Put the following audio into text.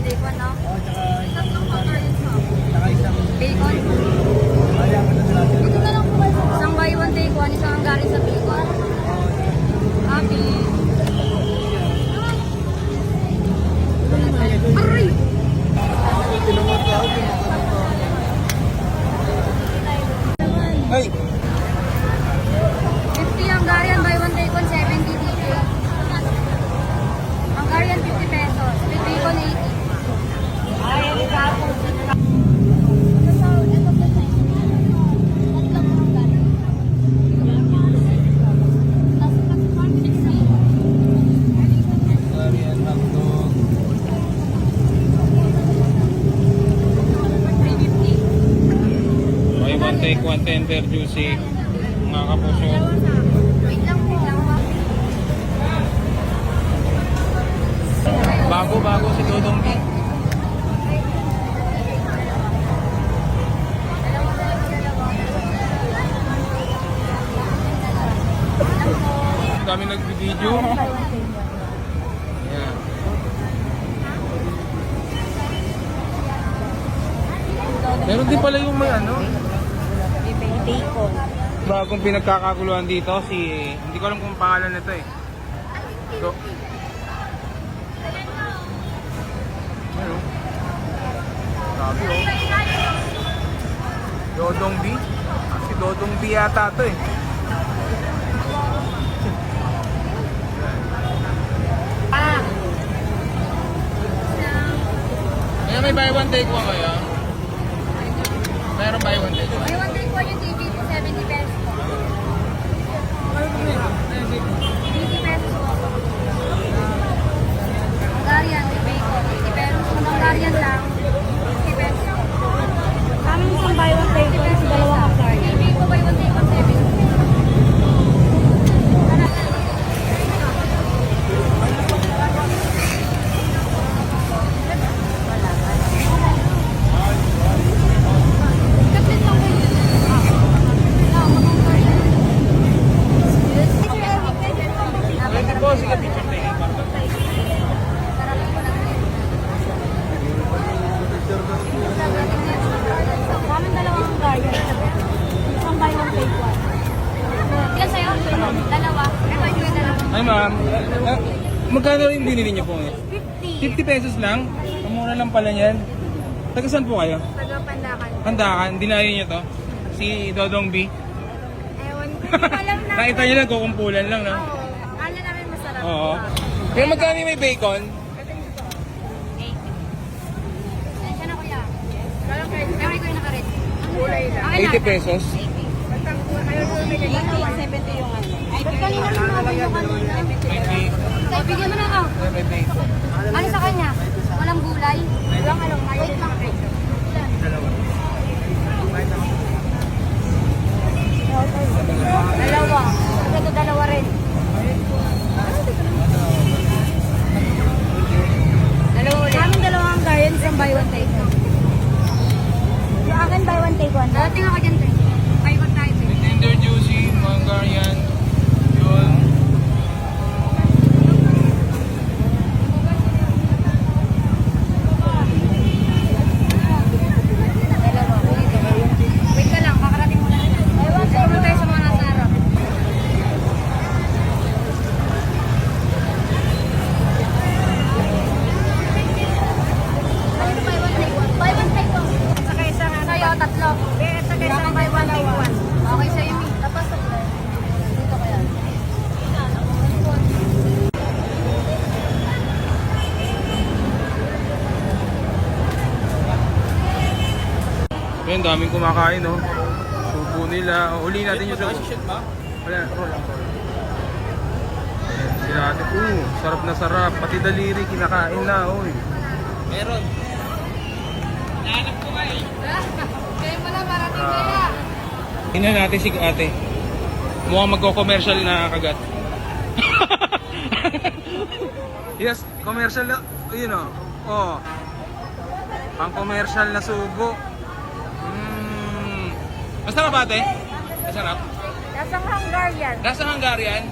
take one, no? Oh, tsaka Tatlong Hungarian mo. tsaka isang Bacon. kaya mo na sila. Ito na lang po kayo. Isang buy one, take one. Isang Hungarian sa bacon. Happy. Aray! Ay! 50 Hungarian, buy one, take one, 70 DK. Hungarian, 50 pesos. With bacon, 80. Korean hotdog. 350. Buy one, take one, tender, juicy. Mga kapuso. Wait lang po. Bago si Dodong B. Kami nag-video. Ayan. Meron din pala yung may ano. Bacon. Bagong pinagkakaguluhan dito si, hindi ko alam kung pangalan nito eh. So, ano? Grabe oh. Dodong B? Si Dodong B yata to eh. Kaya may buy one take one kaya? Meron buy one take one. Buy one, take one yung TV po, 70 pesos po. 80 pesos po. Hungarian, with bacon, 80 pesos. Kung Hungarian lang, 50 pesos. Kami isang buy one, take one, sa dalawang Hungarian. TV po, buy one, take one, 70. Pwede po, sige picture taking. Kami dalawang Hungarian. Isang buy one, take one. Ilan sa'yo? Dalawa. Ay ma'am, magkano rin binili niyo po ngayon? 50. 50 pesos lang? Ang mura lang pala yan. Taga saan po kayo? Taga Pandakan. Pandakan, dinayo niyo to? Si Dodong B? Ewan ko. Hindi ko alam na. Nakita niyo lang, kukumpulan lang, no? Oo. Akala namin masarap. Oo. Pero magkano yung may bacon? 80. Siya na kuya. Memory ko yung naka-red. Kulay lang. 80 pesos? 80. 70 yung ano. Ba't kanina lang naman yung kanina? May bacon. Tay, bigyan mo na ako. May bacon. Ano sa kanya? Walang gulay? Walang ano. Wait lang. Dalawa. Ito dalawa rin. Dalawa ulit. Kaming dalawang Hungarian, isang buy one take one. Yung akin buy one take one. Dating ako dyan, te. Buy one tayo, te. Tender juicy, Hungarian. Yun. Dalawa. Wait ka lang, kakarating mo lang. Sige mo tayo sa mga nasa harap. Ano buy one take one? Buy one take one. Saka isang ano? Sa'yo, tatlo. Saka isang buy one take one. Okay sa'yo, Mi. Tapos sa dito kaya. Ayun, daming kumakain, no? Subo nila. O, uli natin yung subo. Wala, roll lang. Ayan, sila ate. Sarap na sarap. Pati daliri, kinakain na, oy. Meron. Nahanap ko kayo. Kaya pala, marating kaya. Tingnan natin si ate. Mukhang magko-commercial na kagat. Yes, commercial na. Yun o. Oh. Pang commercial na subo. Basta ka ba ate? Masarap. Lasang Hungarian. Lasang Hungarian.